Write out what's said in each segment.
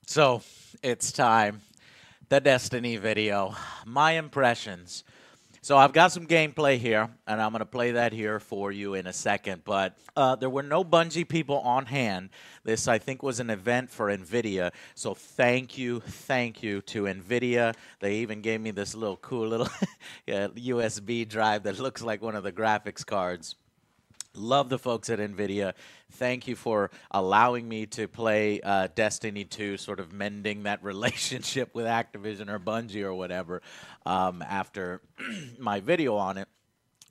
So it's time. The Destiny video. My impressions. So I've got some gameplay here, and I'm going to play that here for you in a second. But there were no Bungie people on hand. This, I think, was an event for NVIDIA. So thank you to NVIDIA. They even gave me this little cool little USB drive that looks like one of the graphics cards. Love the folks at NVIDIA. Thank you for allowing me to play Destiny 2, sort of mending that relationship with Activision or Bungie or whatever after my video on it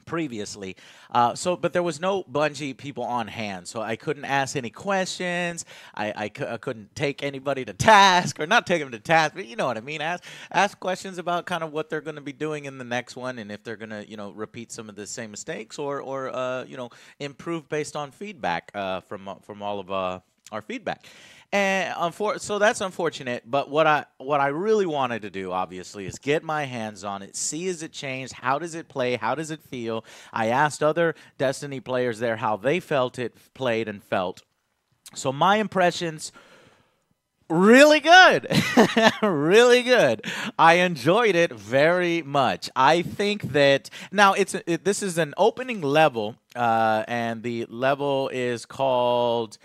previously. But there was no Bungie people on hand, so I couldn't ask any questions. I couldn't take anybody to task, or not take them to task, but you know what I mean. Ask questions about kind of what they're going to be doing in the next one, and if they're going to repeat some of the same mistakes or improve based on feedback from all of our feedback. And so that's unfortunate. But what I really wanted to do, obviously, is get my hands on it, see as it changed, how does it play, how does it feel. I asked other Destiny players there how they felt it played and felt. So my impressions, really good. Really good. I enjoyed it very much. I think that now this is an opening level, and the level is called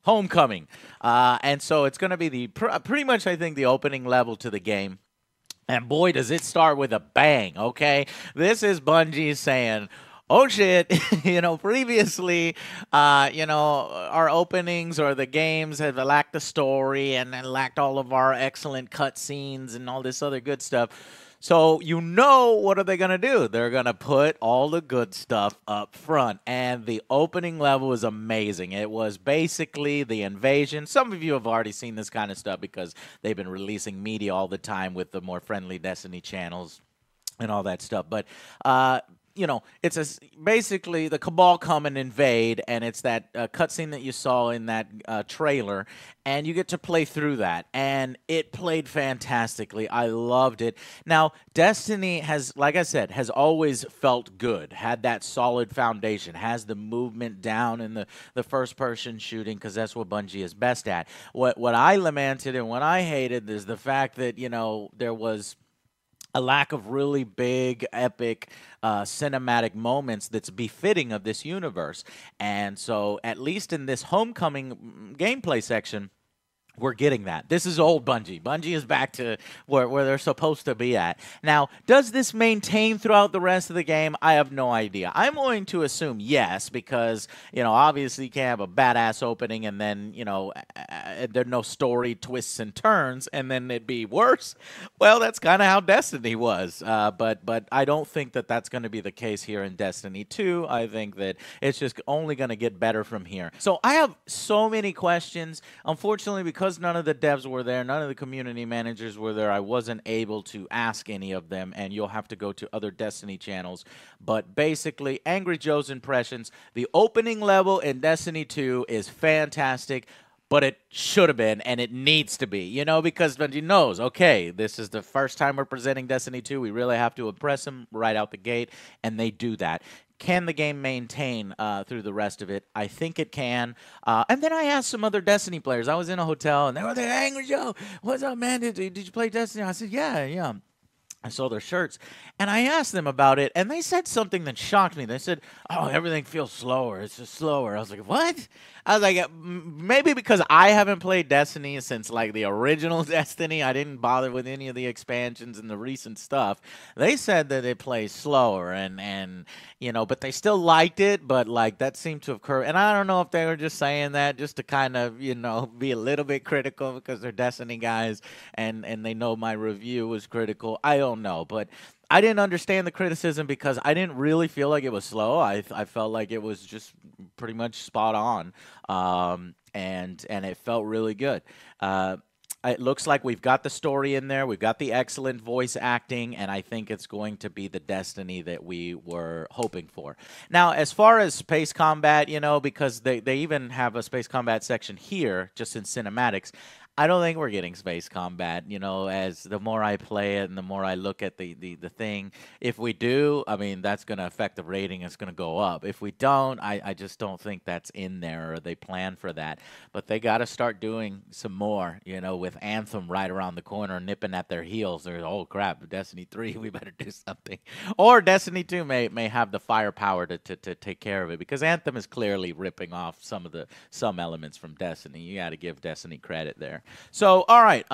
Homecoming. And so it's going to be pretty much, I think, the opening level to the game. And boy, does it start with a bang, okay? This is Bungie saying, oh shit, previously, our openings or the games have lacked the story and lacked all of our excellent cutscenes and all this other good stuff. So what are they going to do? They're going to put all the good stuff up front. And the opening level was amazing. It was basically the invasion. Some of you have already seen this kind of stuff because they've been releasing media all the time with the more friendly Destiny channels and all that stuff. But it's basically the Cabal come and invade, and it's that cutscene that you saw in that trailer, and you get to play through that, and it played fantastically. I loved it. Now, Destiny has, like I said, has always felt good, had that solid foundation, has the movement down in the first-person shooting, because that's what Bungie is best at. What I lamented and what I hated is the fact that, there was a lack of really big, epic, cinematic moments that's befitting of this universe. And so, at least in this Homecoming gameplay section, we're getting that. This is old Bungie. Bungie is back to where they're supposed to be at. Now, does this maintain throughout the rest of the game? I have no idea. I'm going to assume yes, because, obviously you can't have a badass opening and then, there's no story twists and turns and then it'd be worse. Well, that's kind of how Destiny was. But I don't think that that's going to be the case here in Destiny 2. I think that it's just only going to get better from here. So I have so many questions. Unfortunately, because none of the devs were there, none of the community managers were there, I wasn't able to ask any of them, and you'll have to go to other Destiny channels. But basically, Angry Joe's impressions, the opening level in Destiny 2 is fantastic, but it should have been, and it needs to be, because Bungie knows, okay, this is the first time we're presenting Destiny 2. We really have to impress them right out the gate, and they do that. Can the game maintain through the rest of it? I think it can. And then I asked some other Destiny players. I was in a hotel, and they were there, Angry Joe, what's up, man? Did you play Destiny? I said, yeah. I saw their shirts, and I asked them about it, and they said something that shocked me. They said, oh, everything feels slower. It's just slower. I was like, what? I was like, maybe because I haven't played Destiny since, like, the original Destiny. I didn't bother with any of the expansions and the recent stuff. They said that it plays slower, and but they still liked it, but, like, that seemed to have occurred. And I don't know if they were just saying that just to kind of, be a little bit critical because they're Destiny guys, and they know my review was critical. I don't know, but I didn't understand the criticism because I didn't really feel like it was slow. I felt like it was just pretty much spot on, and it felt really good. It looks like we've got the story in there. We've got the excellent voice acting, and I think it's going to be the Destiny that we were hoping for. Now, as far as space combat, because they even have a space combat section here, just in cinematics, I don't think we're getting space combat. You know, as the more I play it and the more I look at the thing, if we do, I mean, that's going to affect the rating. It's going to go up. If we don't, I just don't think that's in there or they plan for that. But they got to start doing some more, you know, with Anthem right around the corner, nipping at their heels. They're, oh, crap, Destiny 3, we better do something. Or Destiny 2 may have the firepower to take care of it, because Anthem is clearly ripping off some elements from Destiny. You got to give Destiny credit there. So, all right.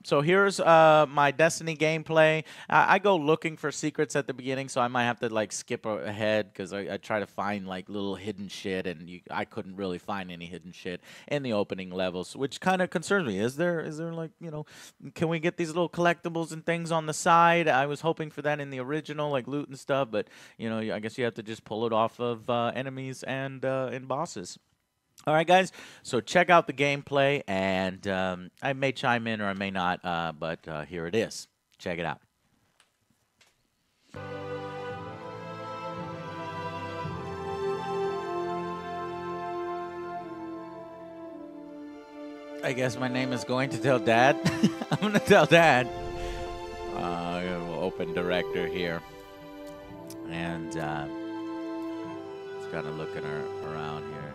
So here's my Destiny gameplay. I go looking for secrets at the beginning, so I might have to like skip ahead because I try to find like little hidden shit, and I couldn't really find any hidden shit in the opening levels, which kind of concerns me. Is there like, you know, can we get these little collectibles and things on the side? I was hoping for that in the original, like loot and stuff, but you know, I guess you have to just pull it off of enemies and bosses. All right, guys, so check out the gameplay, and I may chime in or I may not, but here it is. Check it out. I guess my name is going to tell Dad. I'm going to tell Dad. We'll open director here. And just kind of looking around here.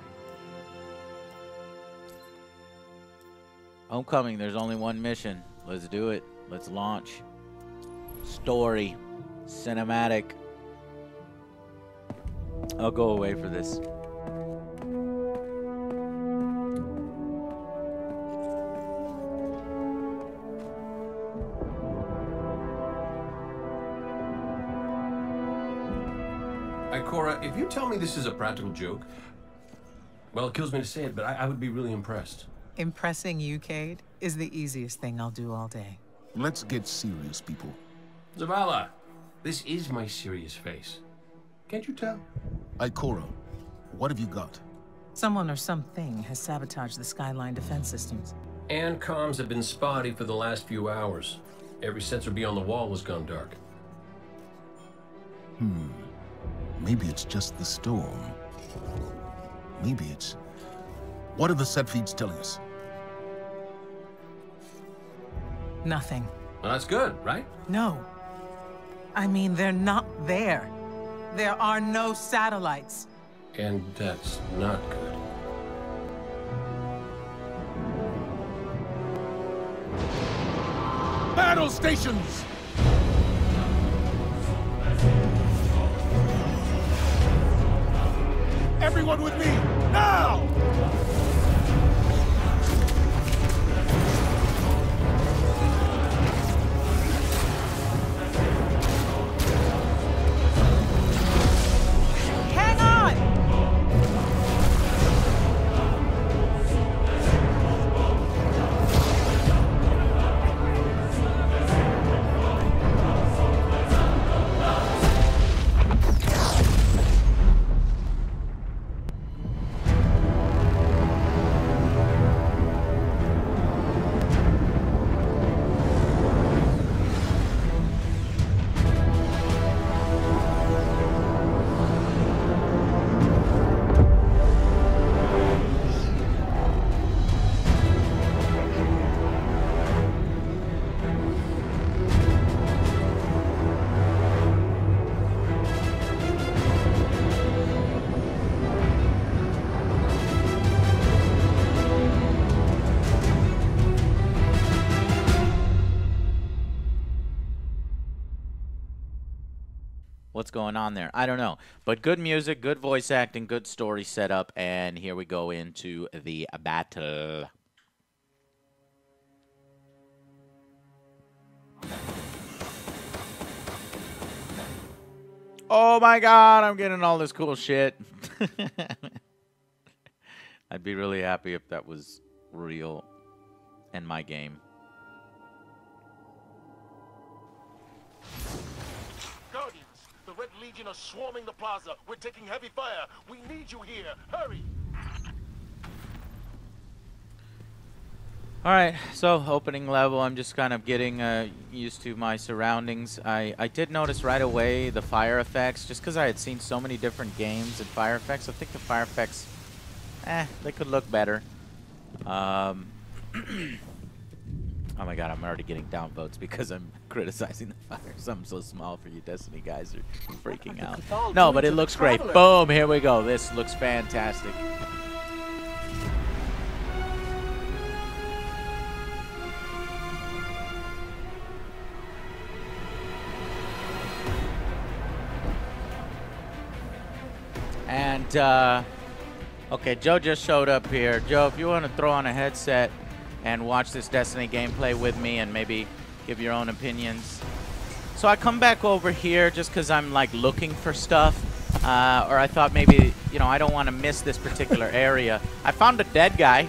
Homecoming, there's only one mission. Let's do it. Let's launch. Story. Cinematic. I'll go away for this. Cora, if you tell me this is a practical joke, well, it kills me to say it, but I would be really impressed. Impressing you, Cade, is the easiest thing I'll do all day. Let's get serious, people. Zavala, this is my serious face. Can't you tell? Ikora, what have you got? Someone or something has sabotaged the Skyline defense systems. And comms have been spotty for the last few hours. Every sensor beyond the wall has gone dark. Maybe it's just the storm. Maybe it's... What are the set feeds telling us? Nothing. Well, that's good, right? No. I mean, they're not there. There are no satellites. And that's not good. Battle stations! Everyone with me, now! Hang on! What's going on there? I don't know. But good music, good voice acting, good story setup, and here we go into the battle. Oh my god, I'm getting all this cool shit. I'd be really happy if that was real in my game. Guardians, the Red Legion are swarming the plaza. We're taking heavy fire. We need you here. Hurry! Alright, so opening level, I'm just kind of getting used to my surroundings. I did notice right away the fire effects, just because I had seen so many different games and fire effects. I think the fire effects, they could look better. Oh my god, I'm already getting downvotes because I'm criticizing the fire. Something so small for you Destiny guys are freaking out. No, but it looks great. Boom, here we go. This looks fantastic. And, okay, Joe just showed up here. Joe, if you want to throw on a headset and watch this Destiny gameplay with me and maybe give your own opinions. So I come back over here just because I'm like looking for stuff, or I thought maybe, you know, I don't want to miss this particular area. I found a dead guy,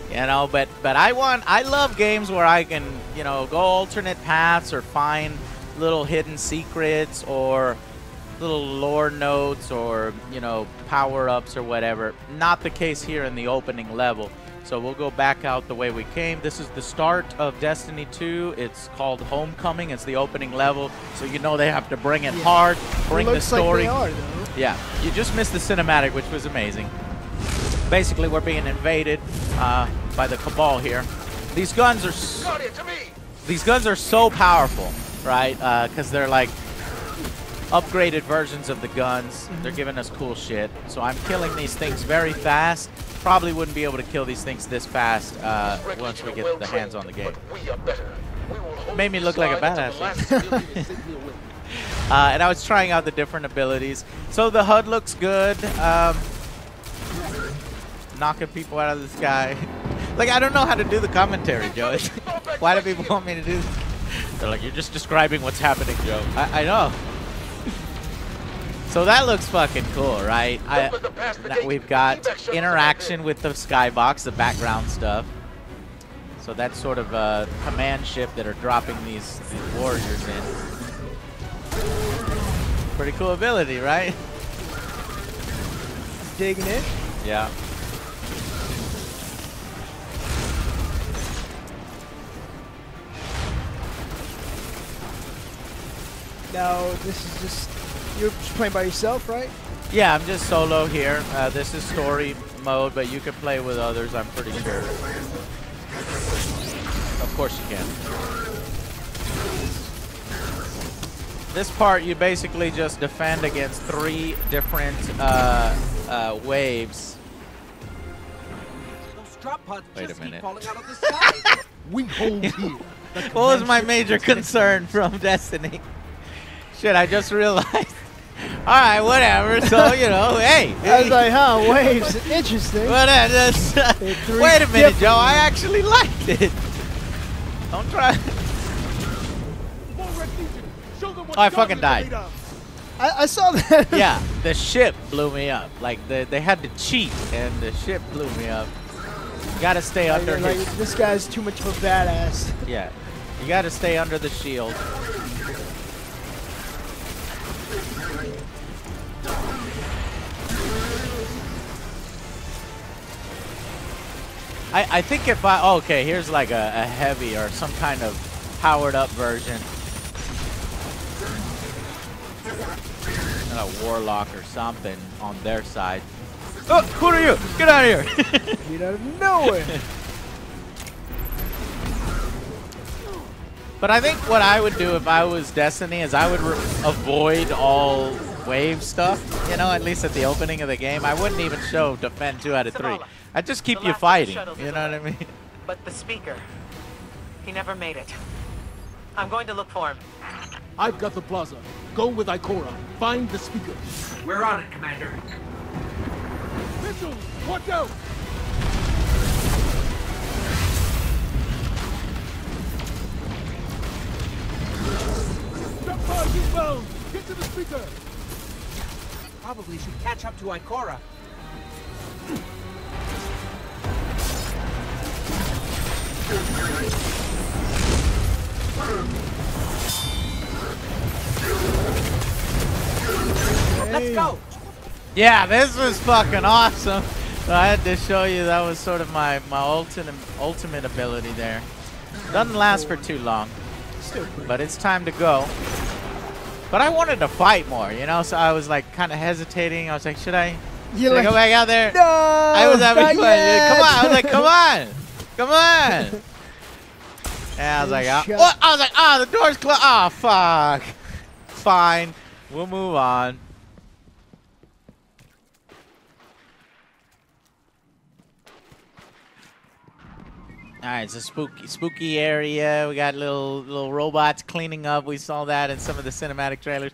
you know, but I love games where I can, you know, go alternate paths or find little hidden secrets or little lore notes or, you know, power-ups or whatever. Not the case here in the opening level. So we'll go back out the way we came. This is the start of Destiny 2. It's called Homecoming. It's the opening level. So you know they have to bring it hard, bring the story. Like they are, though. Yeah, you just missed the cinematic, which was amazing. Basically, we're being invaded by the Cabal here. These guns are so powerful, right? Because they're like upgraded versions of the guns. They're giving us cool shit. So I'm killing these things very fast. Probably wouldn't be able to kill these things this fast once we get the hands on the game. Made me look like a badass. And I was trying out the different abilities. So the HUD looks good. Knocking people out of the sky. Like, I don't know how to do the commentary, Joe. Why do people want me to do this? They're like, you're just describing what's happening, Joe. I know. So that looks fucking cool, right? We've got interaction with the skybox, the background stuff. So that's sort of a command ship that are dropping these warriors in. Pretty cool ability, right? Digging it. Yeah. Now, this is just... You're just playing by yourself, right? Yeah, I'm just solo here. This is story mode, but you can play with others, I'm pretty sure. Of course you can. This part, you basically just defend against 3 different waves. Wait a minute. We hold here. What was my major concern from Destiny? Shit, I just realized. Alright, whatever. So, you know, hey. I was like, huh, waves. Interesting. Wait a minute, Joe. I actually liked it. Don't try. Oh, I fucking died. I saw that. Yeah, the ship blew me up. Like, they had to cheat, and the ship blew me up. You gotta stay under his... This guy's too much of a badass. Yeah, you gotta stay under the shield. I think if I... Oh, okay, here's like a heavy or some kind of powered up version. A warlock or something on their side. Oh, who are you? Get out of here! Get out of nowhere! But I think what I would do if I was Destiny is I would avoid all wave stuff, you know, at least at the opening of the game. I wouldn't even show defend 2 out of 3. I'd just keep you fighting, you know what I mean? But the speaker, he never made it. I'm going to look for him. I've got the plaza. Go with Ikora. Find the speaker. We're on it, Commander. Missiles! Watch out! Jump hard, inbound! Get to the speaker! Probably should catch up to Ikora. Let's go! Yeah, this was fucking awesome. So I had to show you that was sort of my ultimate ability there. Doesn't last for too long, but it's time to go. But I wanted to fight more, you know, so I was like kind of hesitating. I was like, should I go back out there? No! I was having fun. Come on. I was like, come on. Come on. Yeah, I was like, Shut- what? I was like, the door's closed. Oh, fuck. Fine. We'll move on. All right, it's a spooky area. We got little robots cleaning up. We saw that in some of the cinematic trailers.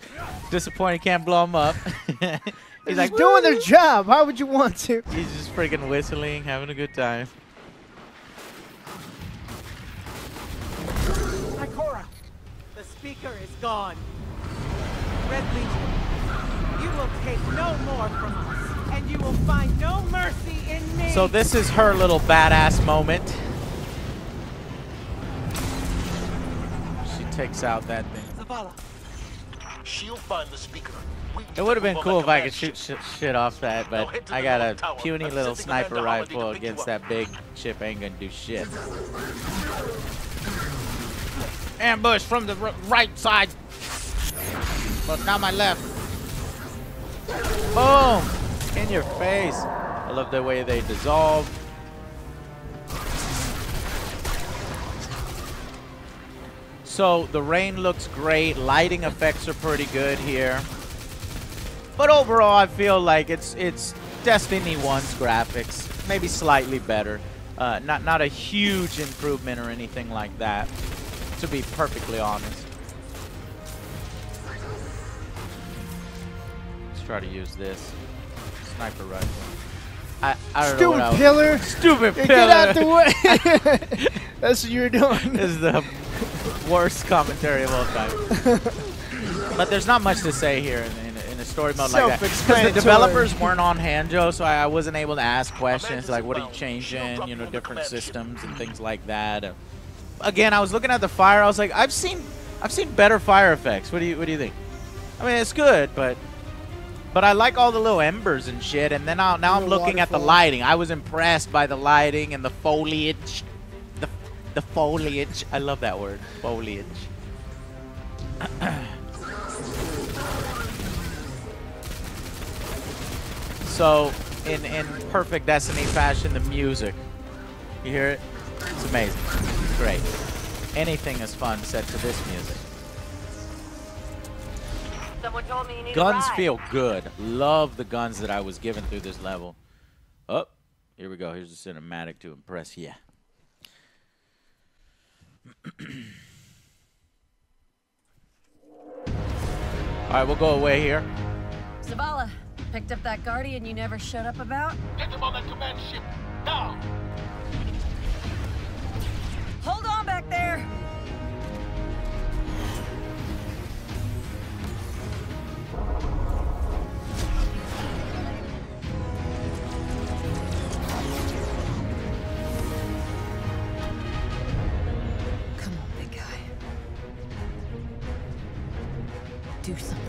Disappointed, can't blow them up. He's like doing their job. Why would you want to? He's just freaking whistling, having a good time. Ikora, the speaker is gone. Red Legion, you will take no more from us, and you will find no mercy in me. So this is her little badass moment. She takes out that thing. Zavala, She'll find the speaker. It would have been cool if I could shoot shit off that, but I got a puny little sniper rifle against that big ship. Ain't gonna do shit. Ambush from the right side. But now my left. Boom! In your face. I love the way they dissolve. So the rain looks great. Lighting effects are pretty good here. But overall, I feel like it's Destiny 1's graphics, maybe slightly better. Not a huge improvement or anything like that, to be perfectly honest. Let's try to use this sniper rifle. I don't know what I was... pillar. Stupid Hey, pillar. get out the way. That's what you were doing. This is the worst commentary of all time. But there's not much to say here in a story mode like that. Because the developers weren't on hand, Joe, so I wasn't able to ask questions like, what are you changing, you know, different systems and things like that. Again, I was looking at the fire. I was like, I've seen better fire effects. What do you think? I mean, it's good, but I like all the little embers and shit. And then now I'm looking at the lighting. I was impressed by the lighting and the foliage. The foliage. I love that word. Foliage. So, in perfect Destiny fashion, the music. You hear it? It's amazing. It's great. Anything is fun set to this music. Someone told me you need Guns a ride. feel good. Love the guns that I was given through this level. Oh, here we go. Here's the cinematic to impress you. Alright, we'll go away here. Zavala, picked up that Guardian you never showed up about? Get him on that command ship, now! Hold on back there! Come on, big guy. Do something.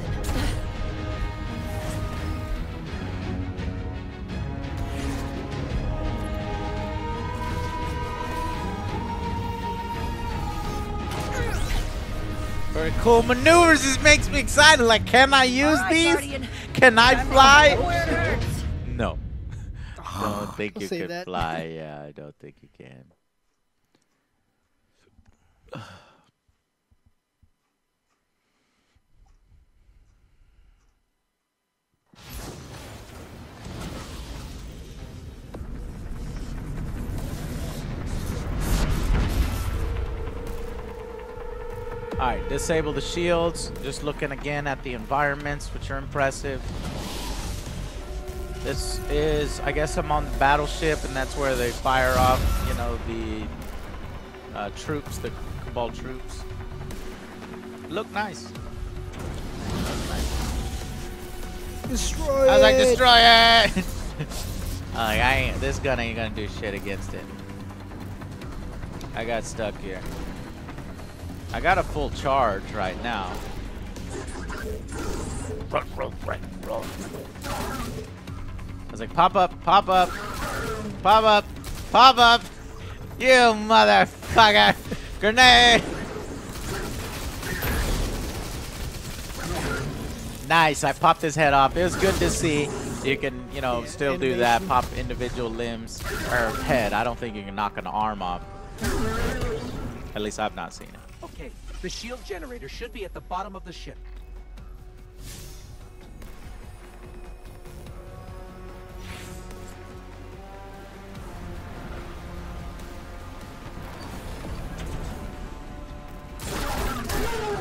Very cool maneuvers. This makes me excited. Like, can I use these? Guardian. Can I fly? Where it hurts. No. Don't think We'll you save could that. fly. Yeah, I don't think you can. Alright, disable the shields. Just looking again at the environments, which are impressive. This is, I guess I'm on the battleship, and that's where they fire off, you know, the troops, the Cabal troops. Look nice. Look nice. Destroy I was like, it. destroy it! Like, this gun ain't gonna do shit against it. I got stuck here. I got a full charge right now. Run, run, run, run. I was like, pop up, pop up, pop up, pop up. You motherfucker. Grenade. Nice, I popped his head off. It was good to see. You can, you know, still do that. Pop individual limbs or head. I don't think you can knock an arm off. At least I've not seen it. Okay, the shield generator should be at the bottom of the ship.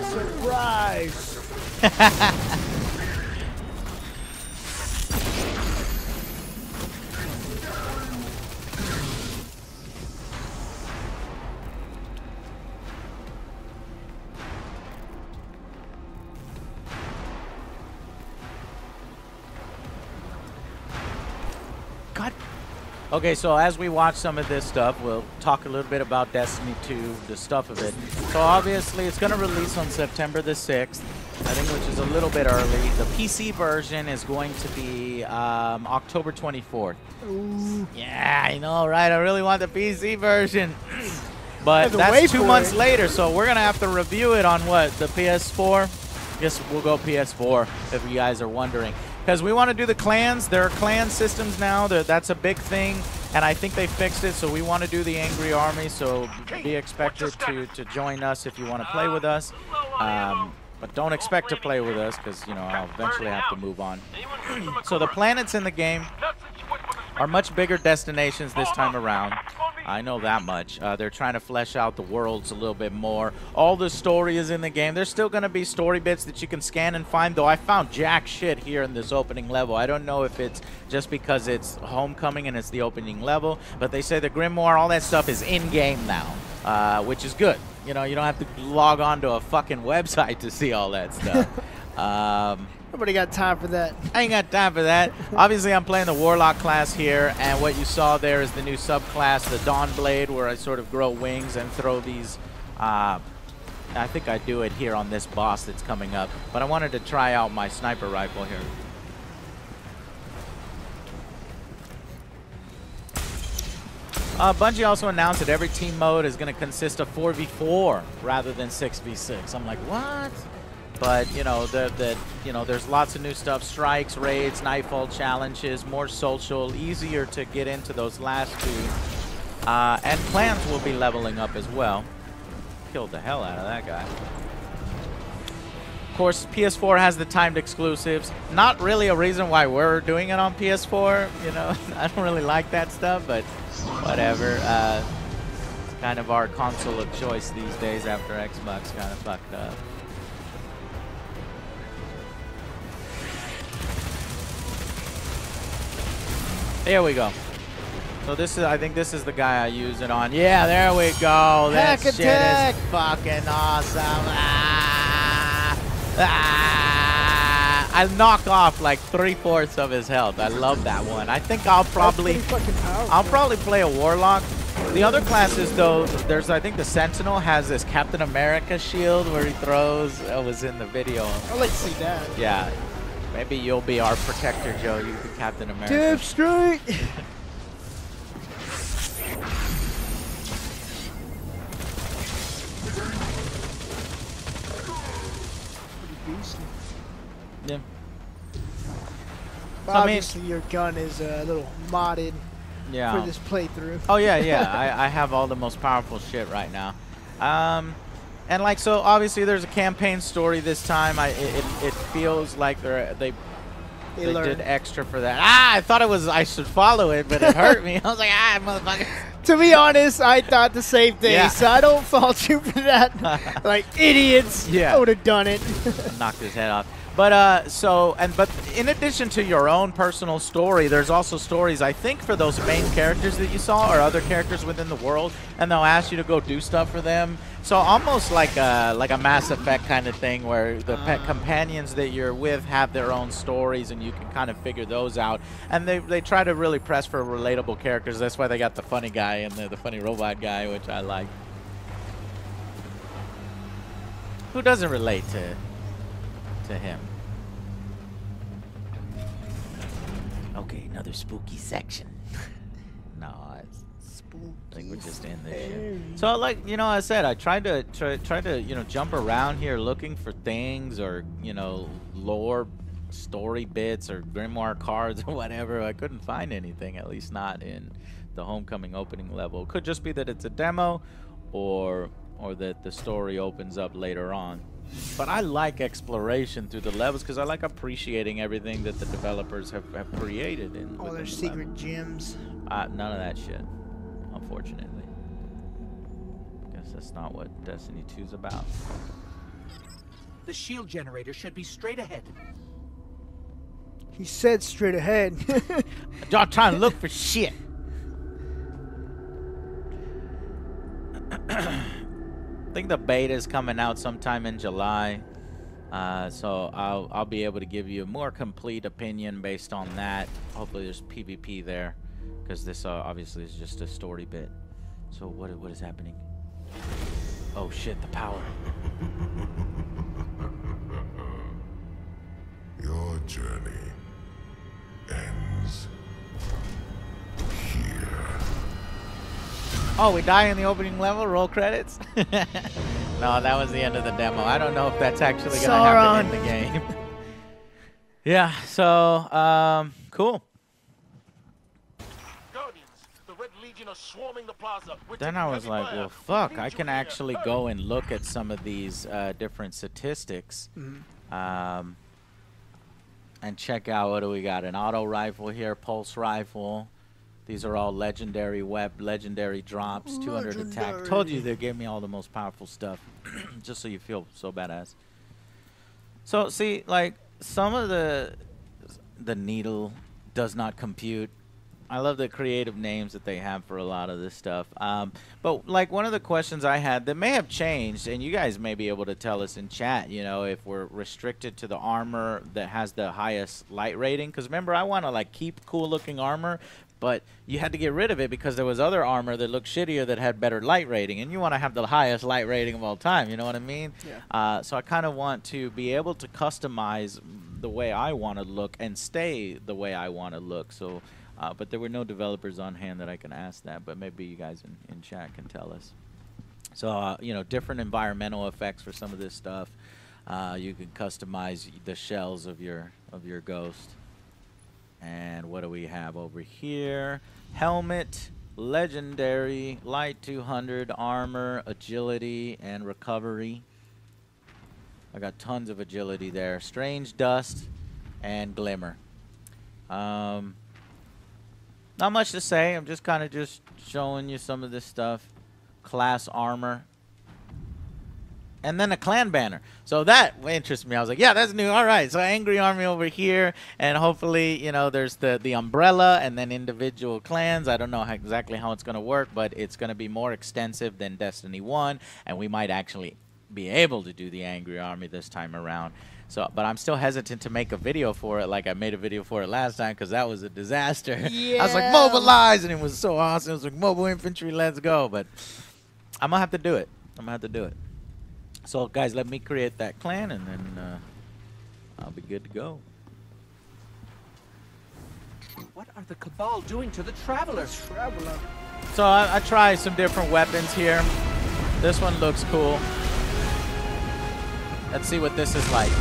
Surprise! God. Okay, so as we watch some of this stuff, we'll talk a little bit about Destiny 2, the stuff of it. So obviously, it's going to release on September the 6th, I think, which is a little bit early. The PC version is going to be October 24th. Ooh. Yeah, I know, right? I really want the PC version. But to that's wait 2 for months it. later, so we're going to have to review it on what? The PS4? Guess we'll go PS4 if you guys are wondering. Because we want to do the clans. There are clan systems now. That's a big thing, and I think they fixed it, so we want to do the Angry Army, so be expected to join us if you want to play with us. But don't expect to play with us because, you know, I'll eventually have to move on. So the planets in the game are much bigger destinations this time around. I know that much. They're trying to flesh out the worlds a little bit more. All the story is in the game. There's still going to be story bits that you can scan and find, though I found jack shit here in this opening level. I don't know if it's just because it's Homecoming and it's the opening level, but they say the Grimoire, all that stuff is in-game now, which is good. You know, you don't have to log on to a fucking website to see all that stuff. Nobody got time for that. I ain't got time for that. Obviously, I'm playing the Warlock class here, and what you saw there is the new subclass, the Dawn Blade, where I sort of grow wings and throw these. I think I do it here on this boss that's coming up, but I wanted to try out my sniper rifle here. Bungie also announced that every team mode is going to consist of 4v4 rather than 6v6. I'm like, what? But you know, there's lots of new stuff: strikes, raids, nightfall challenges, more social, easier to get into those last two, and clans will be leveling up as well. Killed the hell out of that guy. Of course, PS4 has the timed exclusives. Not really a reason why we're doing it on PS4. You know, I don't really like that stuff, but whatever. It's kind of our console of choice these days after Xbox kind of fucked up. There we go. So this is, I think this is the guy I use it on. Yeah, there we go. That shit is fucking awesome. I knock off like 3/4 of his health. I love that one. I think I'll probably play a Warlock. The other classes though, there's, I think the Sentinel has this Captain America shield where he throws. It was in the video. I'd like to see that. Yeah. Maybe you'll be our protector, Joe. You be Captain America. Tip straight. Yeah. Obviously, your gun is a little modded for this playthrough. Oh yeah, yeah. I have all the most powerful shit right now. And like, so obviously there's a campaign story this time. It feels like they did extra for that. I thought I should follow it, but it hurt me. I was like, motherfucker. To be honest, I thought the same thing, Yeah. so I don't fault you for that. Like idiots. Yeah. I would have done it. Knocked his head off. But but in addition to your own personal story, there's also stories, I think, for those main characters that you saw or other characters within the world, and they'll ask you to go do stuff for them. So almost like a Mass Effect kind of thing, where the pet companions that you're with have their own stories, and you can kind of figure those out. And they try to really press for relatable characters. That's why they got the funny guy and the funny robot guy, which I like. Who doesn't relate to him? Okay, another spooky section. No, it's spooky. I think we're just in this shit. So, like, you know, I said I tried to you know, jump around here looking for things or, you know, lore story bits or grimoire cards or whatever. I couldn't find anything, at least not in the Homecoming opening level. It could just be that it's a demo, or or that the story opens up later on. But I like exploration through the levels because I like appreciating everything that the developers have created. All their secret gems. None of that shit, unfortunately. Guess that's not what Destiny 2's about. The shield generator should be straight ahead. He said straight ahead. Y'all trying to look for shit. I think the beta is coming out sometime in July, so I'll be able to give you a more complete opinion based on that. Hopefully there's PvP there, because this obviously is just a story bit. So what is happening? Oh shit, the power. Your journey ends here. Oh, we die in the opening level? Roll credits? No, that was the end of the demo. I don't know if that's actually going to happen in the game. Yeah, so, cool. Guardians, the Red Legion are swarming the plaza. Then I was like, well, fuck, I can actually go and look at some of these different statistics. And check out, what do we got? An auto rifle here, pulse rifle. These are all legendary legendary drops, 200 attack. Told you they gave me all the most powerful stuff, just so you feel so badass. So see, like some of the needle does not compute. I love the creative names that they have for a lot of this stuff. But like one of the questions I had that may have changed, and you guys may be able to tell us in chat, you know, if we're restricted to the armor that has the highest light rating. Because remember, I want to like keep cool looking armor, but you had to get rid of it because there was other armor that looked shittier that had better light rating, and you want to have the highest light rating of all time. You know what I mean? Yeah. So I kind of want to be able to customize the way I want to look and stay the way I want to look. So. But there were no developers on hand that I can ask that, but maybe you guys in chat can tell us. So, you know, different environmental effects for some of this stuff. You can customize the shells of your ghost. And what do we have over here? Helmet, legendary, light 200, armor, agility, and recovery. I got tons of agility there. Strange dust and glimmer. Not much to say. I'm just kind of just showing you some of this stuff. Class armor. And then a clan banner. So that interests me. I was like, yeah, that's new. All right. So Angry Army over here. And hopefully, you know, there's the umbrella and then individual clans. I don't know exactly how it's going to work, but it's going to be more extensive than Destiny 1. And we might actually be able to do the Angry Army this time around. So, but I'm still hesitant to make a video for it like I made a video for it last time because that was a disaster. Yeah. I was like, mobilize, and it was so awesome. It was like, mobile infantry, let's go. But I'm going to have to do it. I'm going to have to do it. So, guys, let me create that clan, and then I'll be good to go. What are the Cabal doing to the Travelers? So I tried some different weapons here. This one looks cool. Let's see what this is like.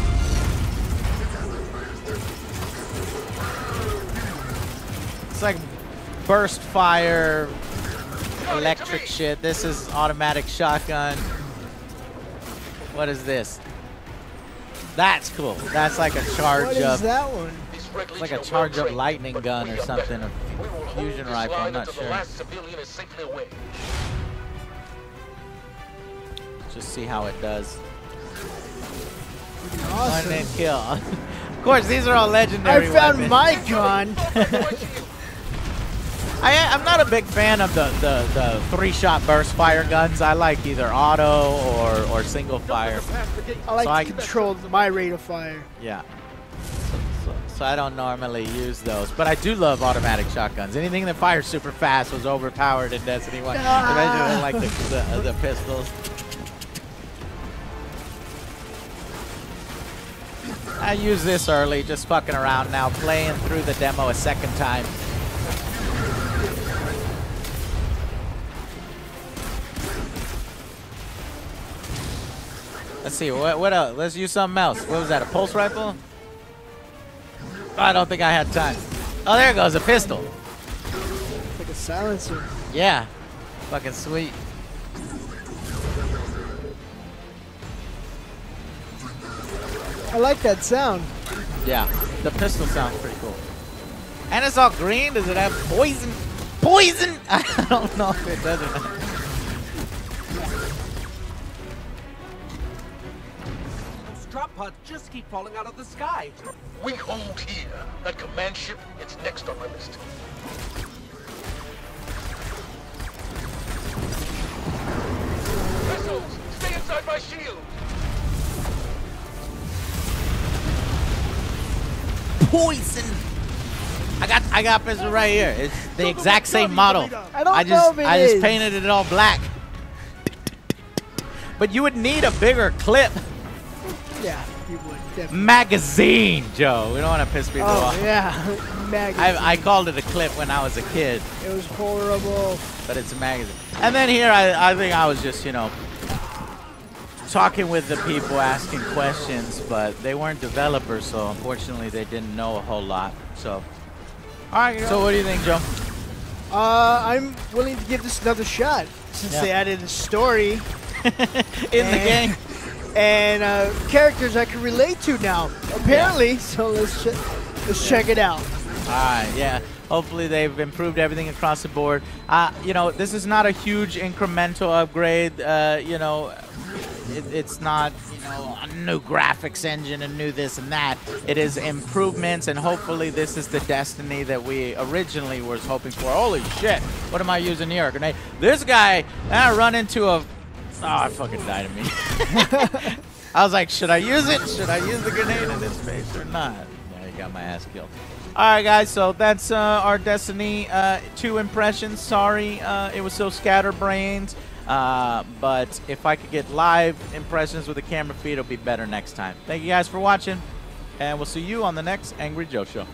It's like burst fire, electric shit. This is automatic shotgun. What is this? That's cool. That's like a charge up. What is that one? It's like a charge up lightning gun or something. A fusion rifle. I'm not sure. Just see how it does. Awesome. One and kill. Of course, these are all legendary weapons. I found my gun. I'm not a big fan of the 3-shot burst fire guns. I like either auto or single fire. I like to control my rate of fire. Yeah. So I don't normally use those, but I do love automatic shotguns. Anything that fires super fast was overpowered in Destiny 1. I like the pistols. I use this early, just fucking around now, playing through the demo a second time. Let's see, what else? Let's use something else. What was that, a pulse rifle? I don't think I had time. Oh, there it goes, a pistol. It's like a silencer. Yeah, fucking sweet. I like that sound. Yeah, the pistol sounds pretty cool. And it's all green. Does it have poison? Poison? I don't know if it does or not. Those drop pods just keep falling out of the sky. We hold here. That command ship, it's next on my list. Missiles, stay inside my shield. Poison. I got pistol right here. It's the exact same model. I don't know if it I just is. painted it all black. But you would need a bigger clip. Yeah, you would definitely. Magazine, Joe. We don't want to piss people Oh off. yeah, magazine. I called it a clip when I was a kid, It was horrible. but it's a magazine. And then here, I think I was just, you know, talking with the people, asking questions, but they weren't developers, so unfortunately they didn't know a whole lot. So, all right. So what do you think, Joe? I'm willing to give this another shot since Yeah. they added a story In the game. and characters I can relate to now. Apparently, so let's check it out. All right, yeah. Hopefully they've improved everything across the board. You know, this is not a huge incremental upgrade. You know, it's not, you know, a new graphics engine and new this and that. It is improvements, and hopefully this is the Destiny that we originally was hoping for. Holy shit! What am I using here? Grenade. This guy, I run into a. Oh, I fucking died of me. I was like, should I use it? Should I use the grenade in this face or not? Yeah, he got my ass killed. All right, guys, so that's our Destiny 2 impressions. Sorry it was so scatterbrained, but if I could get live impressions with the camera feed, it'll be better next time. Thank you guys for watching, and we'll see you on the next Angry Joe Show.